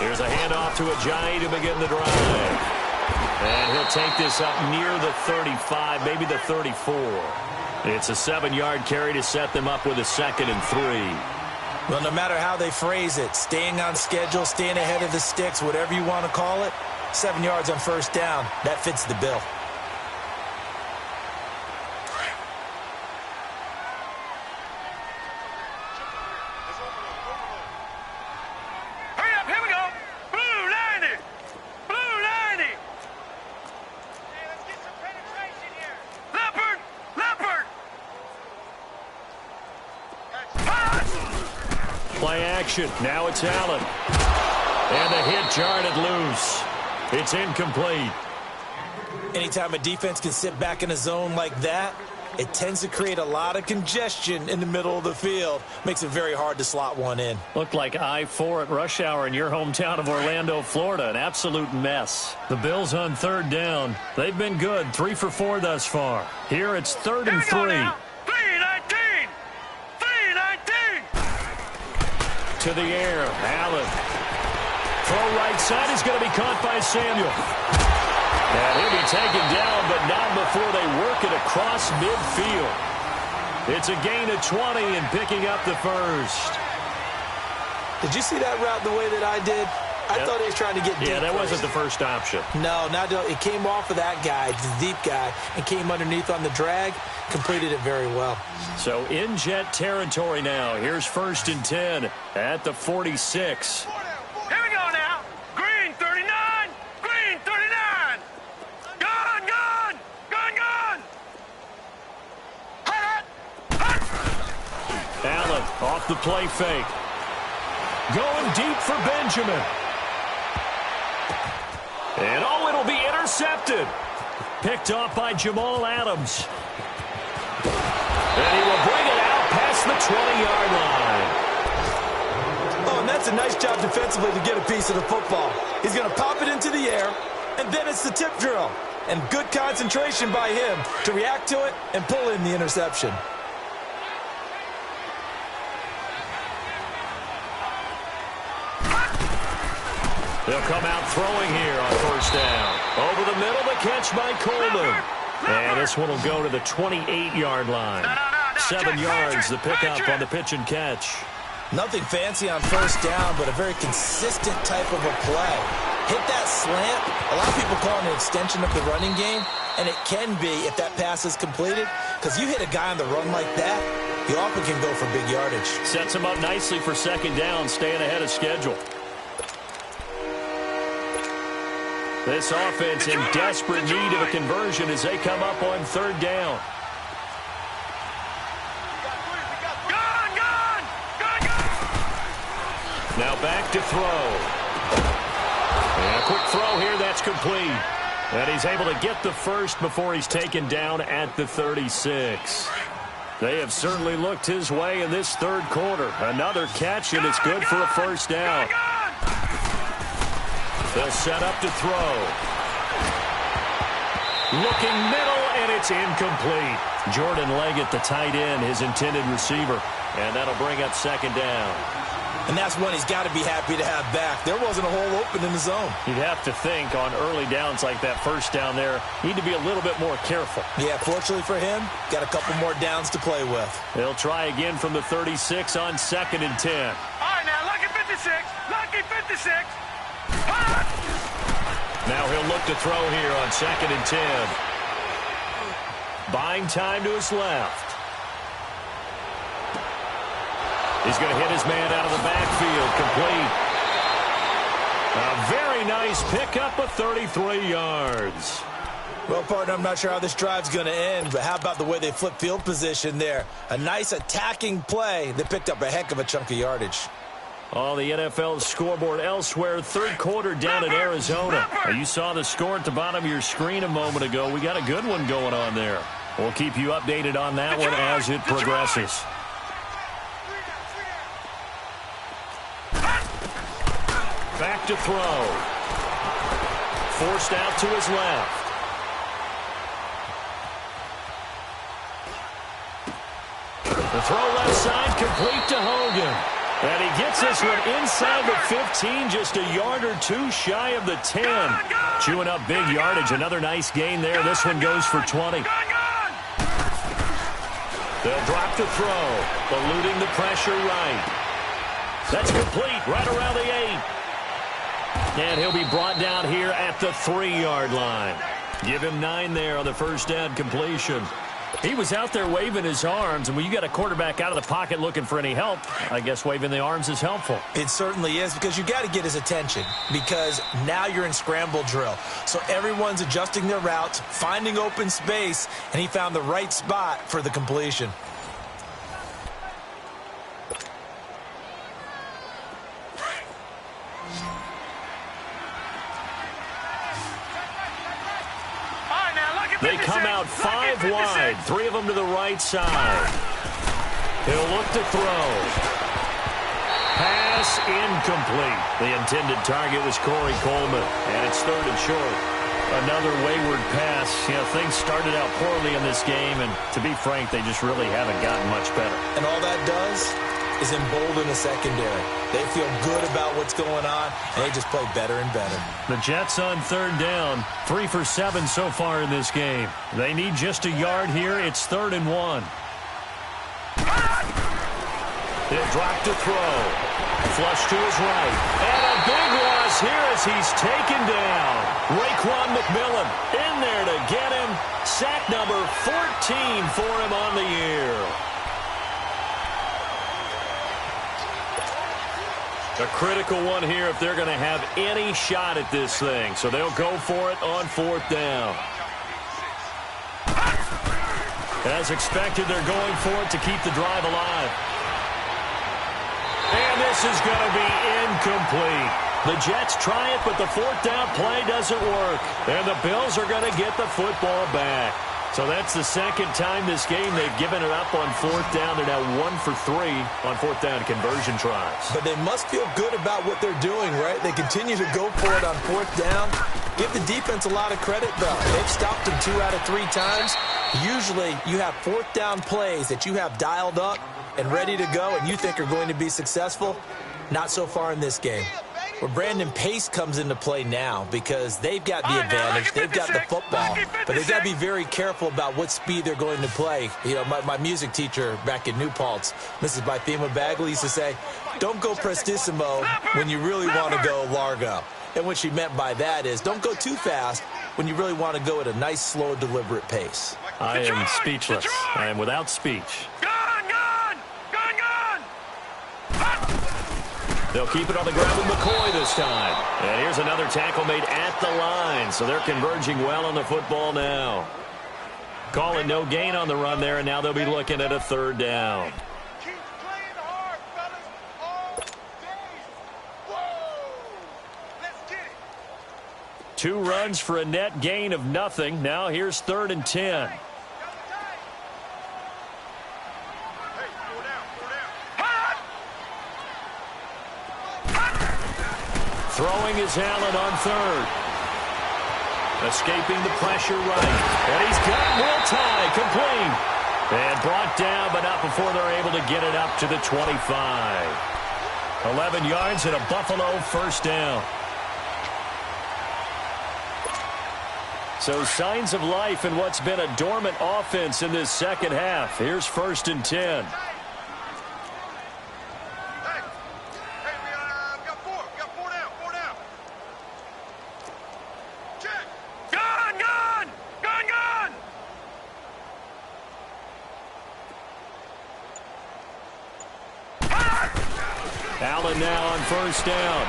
Here's a handoff to Ajayi to begin the drive. And he'll take this up near the 35, maybe the 34. It's a 7-yard carry to set them up with a 2nd and 3.
Well, no matter how they phrase it, staying on schedule, staying ahead of the sticks, whatever you want to call it, 7 yards on 1st down, that fits the bill.
Play action. Now it's Allen. And the hit jarred it loose. It's incomplete.
Anytime a defense can sit back in a zone like that, it tends to create a lot of congestion in the middle of the field. Makes it very hard to slot one in.
Looked like I-4 at rush hour in your hometown of Orlando, Florida. An absolute mess. The Bills on 3rd down. They've been good. 3 for 4 thus far. Here it's 3rd and 3. To the air, Allen. Throw right side is going to be caught by Samuel. And he'll be taken down, but not before they work it across midfield. It's a gain of 20 and picking up the 1st.
Did you see that route the way that I did? I thought he was trying to get deep.
Yeah, that wasn't the first option.
No, it came off of that guy, the deep guy, and came underneath on the drag. Completed it very well. So
in Jet territory now. Here's 1st and 10 at the 46.
Here we go now. Green 39. Green 39. Gone, gone. Gone, gone. Hut, hut.
Allen off the play fake. Going deep for Benjamin. And it'll be intercepted. Picked off by Jamal Adams. And he will bring it out past the 20-yard line.
Oh, and that's a nice job defensively to get a piece of the football. He's going to pop it into the air, and then it's the tip drill. And good concentration by him to react to it and pull in the interception.
They'll come out throwing here on 1st down. Over the middle, the catch by Coleman. And this one will go to the 28-yard line. 7 yards, the pickup on the pitch and catch.
Nothing fancy on first down, but a very consistent type of a play. Hit that slant. A lot of people call it an extension of the running game, and it can be if that pass is completed, because you hit a guy on the run like that, he often can go for big yardage.
Sets him up nicely for second down, staying ahead of schedule. This offense in desperate need of a conversion as they come up on third down. Now back to throw. And a quick throw here, that's complete. And he's able to get the first before he's taken down at the 36. They have certainly looked his way in this third quarter. Another catch, and it's good for a first down. They'll set up to throw. Looking middle, and it's incomplete. Jordan Leggett, the tight end, his intended receiver. And that'll bring up second down.
And that's one he's got to be happy to have back. There wasn't a hole open in the zone.
You'd have to think on early downs like that first down there, need to be a little bit more careful.
Yeah, fortunately for him, got a couple more downs to play with.
They'll try again from the 36 on 2nd and 10.
All right, now, lucky 56. Lucky 56.
Now he'll look to throw here on 2nd and 10. Buying time to his left. He's going to hit his man out of the backfield. Complete. A very nice pickup of 33 yards.
Well, partner, I'm not sure how this drive's going to end, but how about the way they flip field position there? A nice attacking play that picked up a heck of a chunk of yardage.
On the NFL scoreboard elsewhere, third quarter down in Arizona. You saw the score at the bottom of your screen a moment ago. We got a good one going on there. We'll keep you updated on that one as it progresses. Back to throw. Forced out to his left. The throw left side, complete to Hogan. And he gets this one inside the 15, just a yard or two shy of the 10. Chewing up big yardage, another nice gain there. This one goes for 20. They'll drop to throw, eluding the pressure right. That's complete, right around the 8. And he'll be brought down here at the 3-yard line. Give him 9 there on the first down completion. He was out there waving his arms, and when you got a quarterback out of the pocket looking for any help, I guess waving the arms is helpful.
It certainly is, because you got to get his attention, because now you're in scramble drill. So everyone's adjusting their routes, finding open space, and he found the right spot for the completion.
They come out 5 wide, 3 of them to the right side. He'll look to throw. Pass incomplete. The intended target was Corey Coleman, and it's 3rd and short. Another wayward pass. You know, things started out poorly in this game, and to be frank, they just really haven't gotten much better.
And all that does is embolden the secondary. They feel good about what's going on, and they just play better and better.
The Jets on 3rd down, 3 for 7 so far in this game. They need just a yard here. It's 3rd and 1. He'll drop to throw. Flush to his right. And a big loss here as he's taken down. Raekwon McMillan in there to get him. Sack number 14 for him on the year. A critical one here if they're going to have any shot at this thing. So they'll go for it on 4th down. As expected, they're going for it to keep the drive alive. And this is going to be incomplete. The Jets try it, but the 4th down play doesn't work. And the Bills are going to get the football back. So that's the 2nd time this game they've given it up on 4th down. They're now 1 for 3 on 4th down conversion tries.
But they must feel good about what they're doing, right? They continue to go for it on 4th down. Give the defense a lot of credit, though. They've stopped them 2 out of 3 times. Usually you have 4th down plays that you have dialed up and ready to go and you think are going to be successful. Not so far in this game. Well, Brandon, pace comes into play now because they've got the advantage. They've got the football, but they've got to be very careful about what speed they're going to play. You know, my music teacher back in New Paltz, Mrs. Bythema Bagley, used to say, don't go prestissimo when you really want to go largo. And what she meant by that is don't go too fast when you really want to go at a nice, slow, deliberate pace.
I am speechless. I am without speech. They'll keep it on the ground with McCoy this time. And here's another tackle made at the line. So they're converging well on the football now. Calling no gain on the run there, and now they'll be looking at a third down.
Keep playing hard, fellas, all day. Whoa! Let's get it.
2 runs for a net gain of nothing. Now here's 3rd and 10. Throwing is Allen on 3rd. Escaping the pressure right. And he's got Will Tye complete. And brought down, but not before they're able to get it up to the 25. 11 yards and a Buffalo first down. So signs of life in what's been a dormant offense in this second half. Here's 1st and 10. Allen now on 1st down.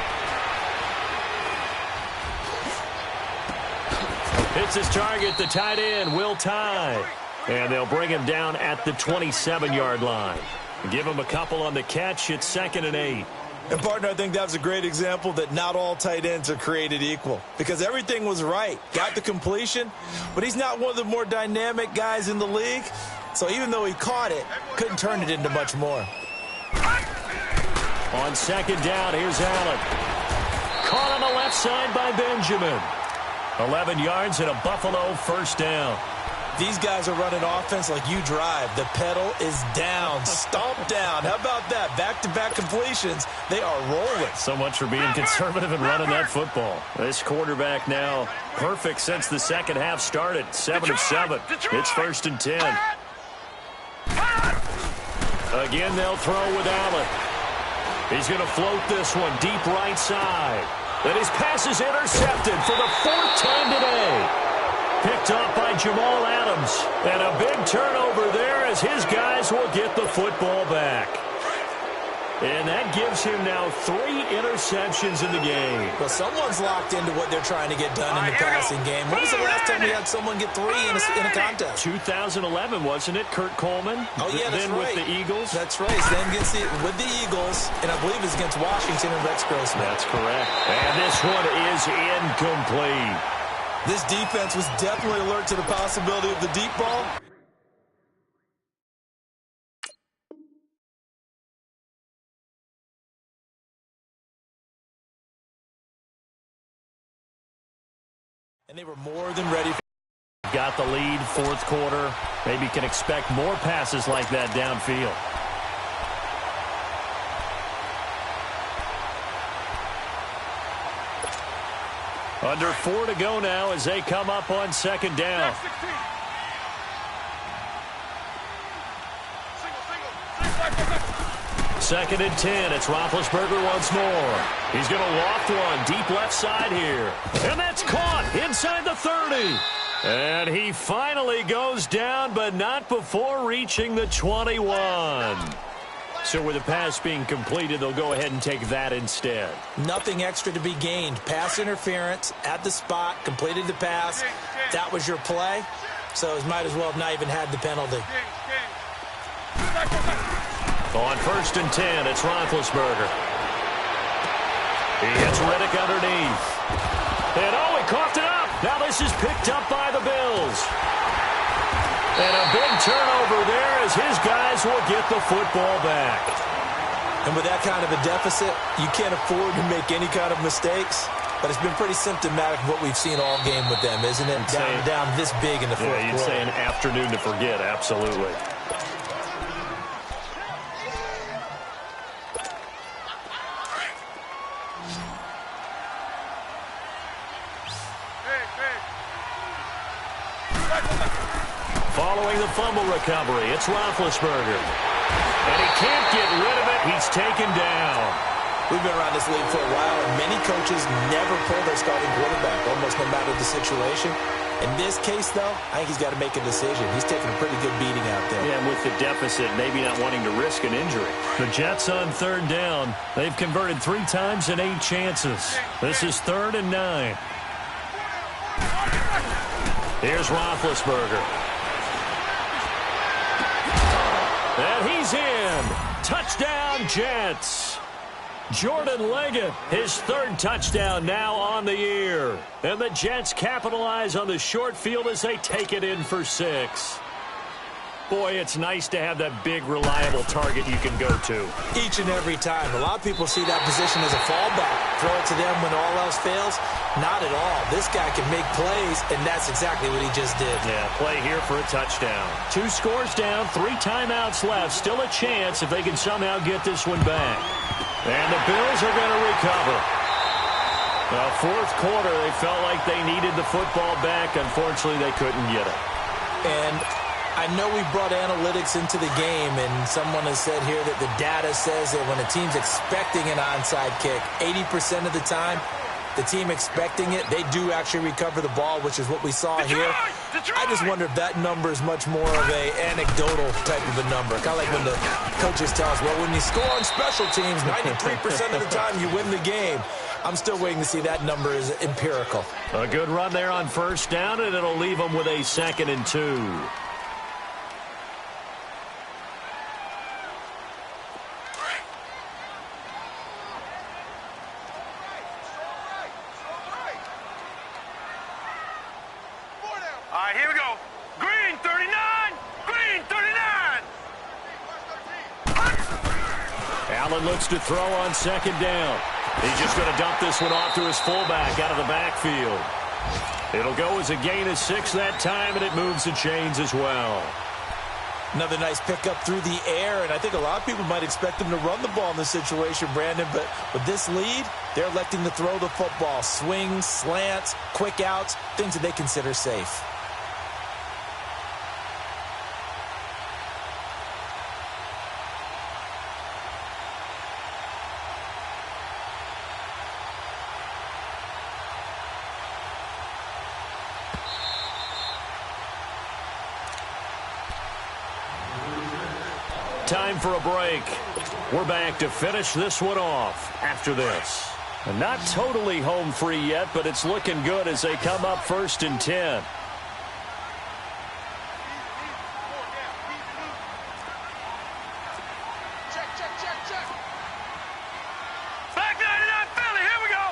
Hits his target, the tight end, Will Tye. And they'll bring him down at the 27-yard line. Give him a couple on the catch. It's 2nd and 8.
And, partner, I think that was a great example that not all tight ends are created equal because everything was right. Got the completion, but he's not one of the more dynamic guys in the league. So even though he caught it, couldn't turn it into much more.
On 2nd down, here's Allen. Caught on the left side by Benjamin. 11 yards and a Buffalo first down.
These guys are running offense like you drive. The pedal is down, stomp down. How about that? Back-to-back completions. They are rolling.
So much for being conservative and running that football. This quarterback now perfect since the second half started. 7 of 7. It's 1st and 10. Again, they'll throw with Allen. He's going to float this one deep right side. And his pass is intercepted for the 4th time today. Picked up by Jamal Adams. And a big turnover there as his guys will get the football back. And that gives him now 3 interceptions in the game.
Well, someone's locked into what they're trying to get done in the passing game. When was the last time we had someone get 3 in a contest?
2011, wasn't it? Kurt Coleman?
Oh, yeah, that's
then
right.
With the Eagles?
That's right. Then gets it with the Eagles, and I believe it's against Washington and Rex Grossman.
That's correct. And this one is incomplete.
This defense was definitely alert to the possibility of the deep ball. And they were more than ready.
Got the lead, 4th quarter. Maybe can expect more passes like that downfield. Under 4 to go now as they come up on 2nd down. Second and 10. It's Roethlisberger once more. He's going to loft one deep left side here. And that's caught inside the 30. And he finally goes down, but not before reaching the 21. So with the pass being completed, they'll go ahead and take that instead.
Nothing extra to be gained. Pass interference at the spot, completed the pass. That was your play. So he might as well have not even had the penalty.
On 1st and 10, it's Roethlisberger. He hits Riddick underneath. And oh, he coughed it up. Now this is picked up by the Bills. And a big turnover there as his guys will get the football back.
And with that kind of a deficit, you can't afford to make any kind of mistakes. But it's been pretty symptomatic of what we've seen all game with them, isn't it? Down this big in the 4th quarter.
Yeah, you'd say an afternoon to forget, absolutely. Following the fumble recovery, it's Roethlisberger. And he can't get rid of it. He's taken down.
We've been around this league for a while, and many coaches never pull their starting quarterback, almost no matter the situation. In this case, though, I think he's got to make a decision. He's taking a pretty good beating out there.
Yeah, and with the deficit, maybe not wanting to risk an injury. The Jets on third down. They've converted 3 times in 8 chances. This is 3rd and 9. Here's Roethlisberger. And he's in. Touchdown, Jets. Jordan Leggett, his 3rd touchdown now on the year. And the Jets capitalize on the short field as they take it in for 6. Boy, it's nice to have that big, reliable target you can go to.
Each and every time. A lot of people see that position as a fallback. Throw it to them when all else fails. Not at all. This guy can make plays, and that's exactly what he just did.
Yeah, play here for a touchdown. 2 scores down, 3 timeouts left. Still a chance if they can somehow get this one back. And the Bills are going to recover. Well, 4th quarter, they felt like they needed the football back. Unfortunately, they couldn't get it.
And I know we brought analytics into the game, and someone has said here that the data says that when a team's expecting an onside kick, 80% of the time, the team expecting it, they do actually recover the ball, which is what we saw here. I just wonder if that number is much more of a anecdotal type of a number. Kind of like when the coaches tell us, well, when you score on special teams, 93% of the time you win the game. I'm still waiting to see that number is empirical.
A good run there on 1st down, and it'll leave them with a 2nd and 2.
All right, here we go. Green 39. Green 39.
Allen looks to throw on 2nd down. He's just going to dump this one off to his fullback out of the backfield. It'll go as a gain of 6 that time, and it moves the chains as well.
Another nice pickup through the air, and I think a lot of people might expect him to run the ball in this situation, Brandon, but with this lead, they're electing to throw the football. Swings, slants, quick outs, things that they consider safe.
Time for a break. We're back to finish this one off after this. And not totally home free yet, but it's looking good as they come up 1st and 10.
Back 99 Philly, here we go.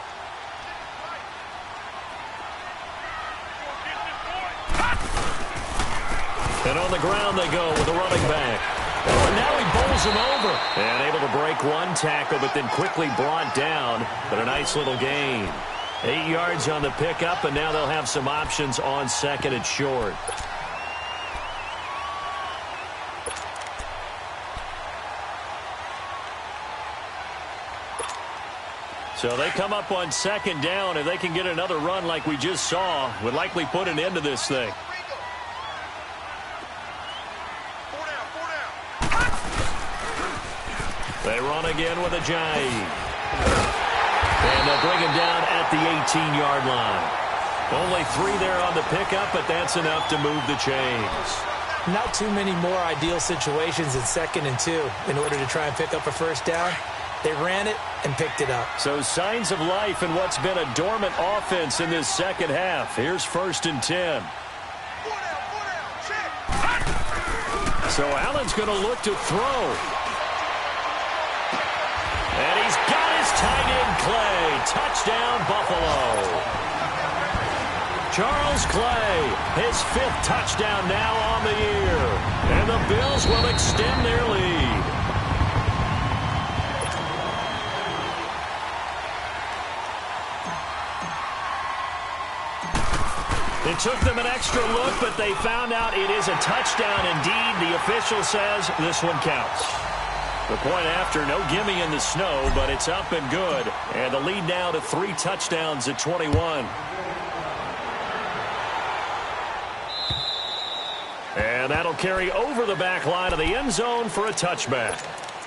And on the ground they go with a running back. Oh, and now he bowls him over. And able to break 1 tackle, but then quickly brought down. But a nice little gain. 8 yards on the pickup, and now they'll have some options on 2nd and short. So they come up on 2nd down. If they can get another run like we just saw, would likely put an end to this thing. They run again with a jive. And they'll bring him down at the 18-yard line. Only 3 there on the pickup, but that's enough to move the chains.
Not too many more ideal situations in 2nd and 2 in order to try and pick up a 1st down. They ran it and picked it up.
So signs of life in what's been a dormant offense in this 2nd half. Here's 1st and 10. So Allen's going to look to throw. And he's got his tight end Clay. Touchdown, Buffalo. Charles Clay, his 5th touchdown now on the year. And the Bills will extend their lead. It took them an extra look, but they found out it is a touchdown indeed. The official says this one counts. The point after, no gimme in the snow, but it's up and good. And the lead now to 3 touchdowns at 21. And And that'll carry over the back line of the end zone for a touchback.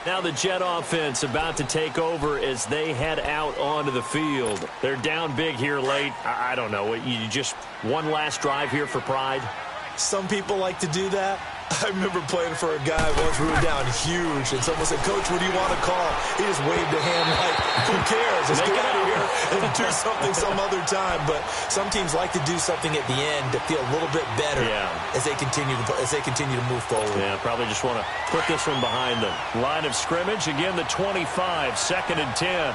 Now the Jet offense about to take over as they head out onto the field. They're down big here late. I don't know. You just one last drive here for pride?
Some people like to do that. I remember playing for a guy once we were down huge, and someone said, "Coach, what do you want to call?" He just waved a hand like, who cares? Let's get out of here and do something some other time. But some teams like to do something at the end to feel a little bit better as they continue to move forward.
Yeah, probably just want to put this one behind them. Line of scrimmage, again the 25, 2nd and 10.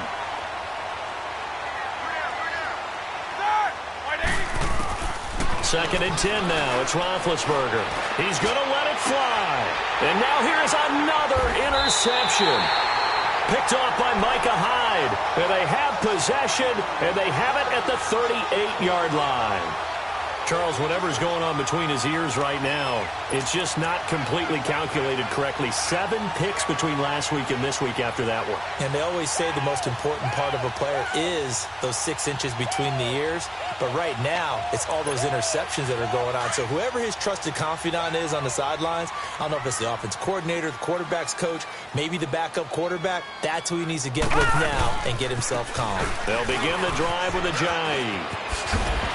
Second and 10 now. It's Roethlisberger. He's going to let it fly. And now here's another interception. Picked off by Micah Hyde. And they have possession, and they have it at the 38-yard line. Charles, whatever's going on between his ears right now, it's just not completely calculated correctly. 7 picks between last week and this week after that one.
And they always say the most important part of a player is those 6 inches between the ears. But right now, it's all those interceptions that are going on. So whoever his trusted confidant is on the sidelines, I don't know if it's the offense coordinator, the quarterback's coach, maybe the backup quarterback, that's who he needs to get with now and get himself calm.
They'll begin the drive with a jive.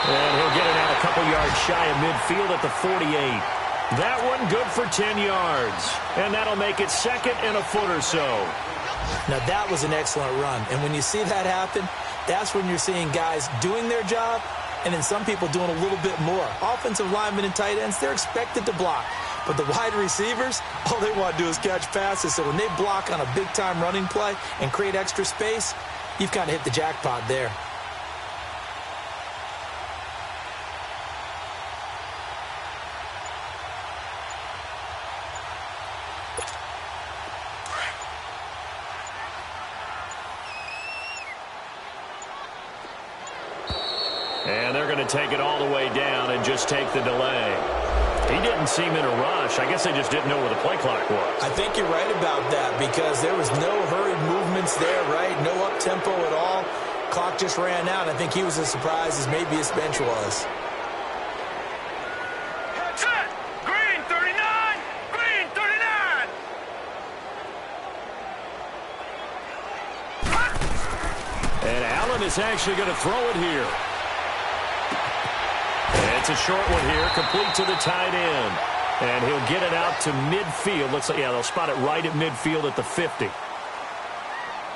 And he'll get it out a couple yards shy of midfield at the 48. That one good for 10 yards. And that'll make it 2nd and a foot or so.
Now, that was an excellent run. And when you see that happen, that's when you're seeing guys doing their job and then some people doing a little bit more. Offensive linemen and tight ends, they're expected to block. But the wide receivers, all they want to do is catch passes. So when they block on a big-time running play and create extra space, you've kind of hit the jackpot there.
And they're going to take it all the way down and just take the delay. He didn't seem in a rush. I guess they just didn't know where the play clock was.
I think you're right about that because there was no hurried movements there, right? No up-tempo at all. Clock just ran out. I think he was as surprised as maybe his bench was.
Set! Green 39! Green 39!
And Allen is actually going to throw it here. It's a short one here, complete to the tight end. And he'll get it out to midfield. Looks like, yeah, they'll spot it right at midfield at the 50.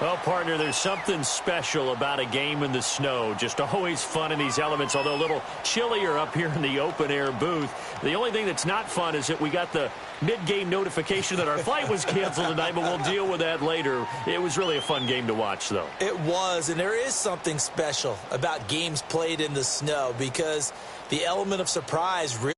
Well, partner, there's something special about a game in the snow. Just always fun in these elements, although a little chillier up here in the open-air booth. The only thing that's not fun is that we got the mid-game notification that our flight was canceled tonight, but we'll deal with that later. It was really a fun game to watch, though.
It was, and there is something special about games played in the snow because the element of surprise really